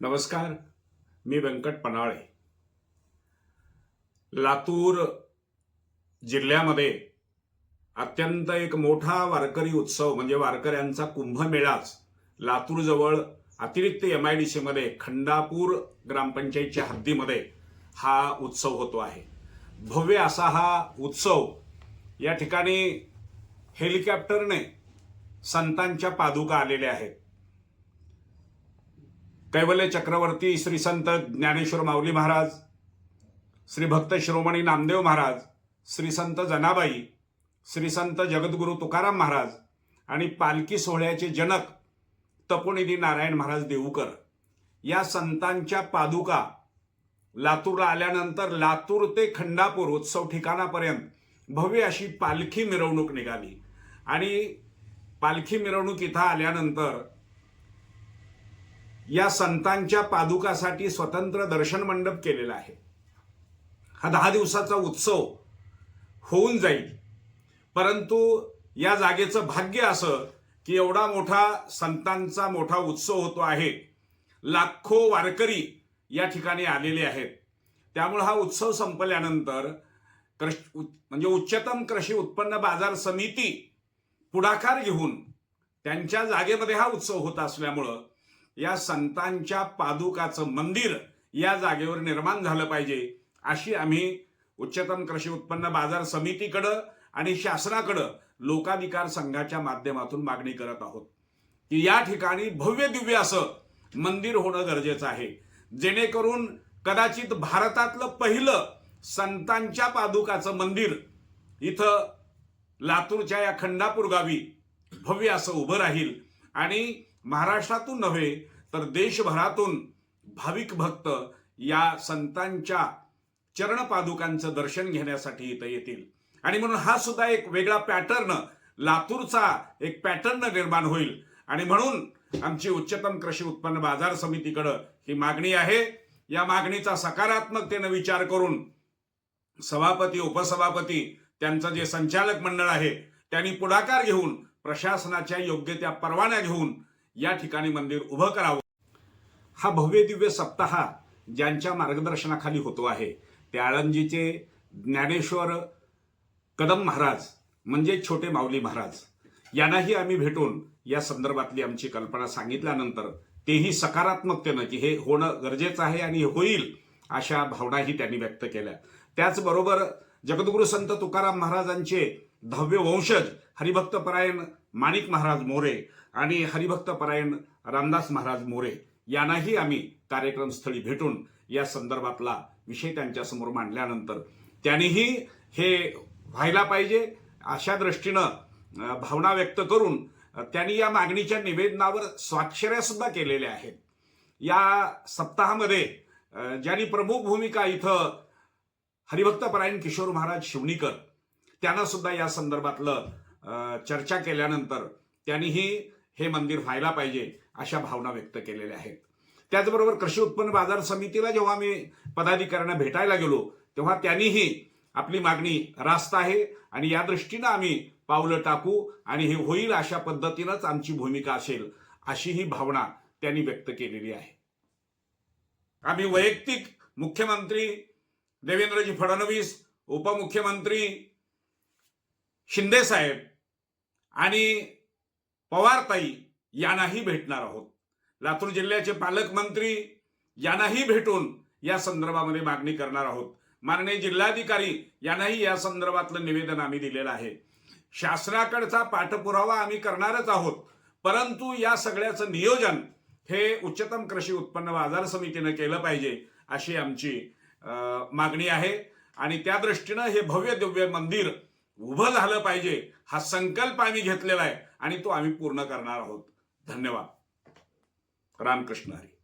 नमस्कार, मी व्यंकट पनाळे. लातूर जिल्ह्यामध्ये अत्यंत एक मोठा वारकरी उत्सव म्हणजे वारकऱ्यांचा कुंभमेळाच लातूरजवळ अतिरिक्त MIDC मध्ये खंडापूर ग्रामपंचायतच्या हद्दीमध्ये हा उत्सव होतो आहे. भव्य असा हा उत्सव या ठिकाणी हेलिकॉप्टरने संतांच्या पादुका आलेल्या आहेत. कैवल्य चक्रवर्ती श्री संत ज्ञानेश्वर माऊली महाराज, श्री भक्त शिरोमणी नामदेव महाराज, श्री संत जनाबाई, श्री संत जगद्गुरु तुकाराम महाराज आणि पालखी सोहळ्याचे जनक तपोनिधी नारायण महाराज देऊकर या संतांच्या पादुका लातूरला आल्यानंतर लातूर ते खंडापूर उत्सव ठिकाणापर्यंत भव्य अशी पालखी मिरवणूक निघाली. आणि पालखी मिरवणूक इथं आल्यानंतर या संतांच्या पादुकासाठी स्वतंत्र दर्शन मंडप केलेला आहे. हा 10 दिवसाचा उत्सव होऊन जाईल, परंतु या जागेचं भाग्य असं की एवढा मोठा संतांचा मोठा उत्सव होतो आहे. लाखो वारकरी या ठिकाणी आलेले आहेत. त्यामुळे हा उत्सव संपल्यानंतर म्हणजे उच्चतम कृषी उत्पन्न बाजार समिती पुढाकार घेऊन त्यांच्या जागेमध्ये हा उत्सव होत असल्यामुळं या संतांच्या पादुकाचं मंदिर या जागेवर निर्माण झालं पाहिजे अशी आम्ही उच्चतम कृषी उत्पन्न बाजार समितीकडं आणि शासनाकडं लोकाधिकार संघाच्या माध्यमातून मागणी करत आहोत की या ठिकाणी भव्य दिव्य असं मंदिर होणं गरजेचं आहे, जेणेकरून कदाचित भारतातलं पहिलं संतांच्या पादुकाचं मंदिर इथं लातूरच्या या खंडापूर गावी भव्य असं उभं राहील. आणि महाराष्ट्रातून नव्हे तर देशभरातून भाविक भक्त या संतांच्या चरण पादुकांचं दर्शन घेण्यासाठी इथं येतील. आणि म्हणून हा सुद्धा एक वेगळा पॅटर्न, लातूरचा एक पॅटर्न निर्माण होईल. आणि म्हणून आमची उच्चतम कृषी उत्पन्न बाजार समितीकडे ही मागणी आहे. या मागणीचा सकारात्मकतेने विचार करून सभापती, उपसभापती, त्यांचं जे संचालक मंडळ आहे त्यांनी पुढाकार घेऊन प्रशासनाच्या योग्य त्या परवानग्या घेऊन या ठिकाणी मंदिर उभं करावं. हा भव्य दिव्य सप्ताह ज्यांच्या मार्गदर्शनाखाली होतो आहे ते आळंदीचे ज्ञानेश्वर कदम महाराज म्हणजे छोटे माऊली महाराज यांनाही आम्ही भेटून या संदर्भातली आमची कल्पना सांगितल्यानंतर तेही सकारात्मकतेनं की हे होणं गरजेचं आहे आणि होईल अशा भावनाही त्यांनी व्यक्त केल्या. त्याचबरोबर जगद्गुरु संत तुकाराम महाराजांचे 10वे वंशज हरिभक्तपरायण माणिक महाराज मोरे आणि हरिभक्तपरायण रामदास महाराज मोरे यांनाही आम्ही कार्यक्रमस्थळी भेटून या संदर्भातला विषय त्यांच्यासमोर मांडल्यानंतर त्यांनीही हे व्हायला पाहिजे अशा दृष्टीनं भावना व्यक्त करून त्यांनी या मागणीच्या निवेदनावर स्वाक्षऱ्या सुद्धा केलेल्या आहेत. या सप्ताहामध्ये ज्यांनी प्रमुख भूमिका इथं हरिभक्तपरायण किशोर महाराज शिवणीकर त्यांना सुद्धा या संदर्भातलं चर्चा केल्यानंतर त्यांनीही हे मंदिर व्हायला पाहिजे अशा भावना व्यक्त केलेल्या आहेत. त्याचबरोबर कृषी उत्पन्न बाजार समितीला जेव्हा आम्ही पदाधिकाऱ्यांना भेटायला गेलो तेव्हा त्यांनीही आपली मागणी रास्त आहे आणि या दृष्टीनं आम्ही पावलं टाकू आणि हे होईल अशा पद्धतीनंच आमची भूमिका असेल अशी ही भावना त्यांनी व्यक्त केलेली आहे. आम्ही वैयक्तिक मुख्यमंत्री देवेंद्रजी फडणवीस, उपमुख्यमंत्री शिंदे साहेब आणि पवारताई यांनाही भेटणार आहोत. लातूर जिल्ह्याचे पालकमंत्री यांनाही भेटून या संदर्भामध्ये मागणी करणार आहोत. माननीय जिल्हाधिकारी यांनाही या संदर्भातलं निवेदन आम्ही दिलेलं आहे. शासनाकडचा पाठपुरावा आम्ही करणारच आहोत, परंतु या सगळ्याचं नियोजन हे उच्चतम कृषी उत्पन्न बाजार समितीने केलं पाहिजे अशी आमची मागणी आहे. आणि त्या दृष्टीनं हे भव्य दिव्य मंदिर उभं झालं पाहिजे हा संकल्प आम्ही घेतलेला आहे आणि तो आम्ही पूर्ण करणार आहोत. धन्यवाद. रामकृष्ण हरी.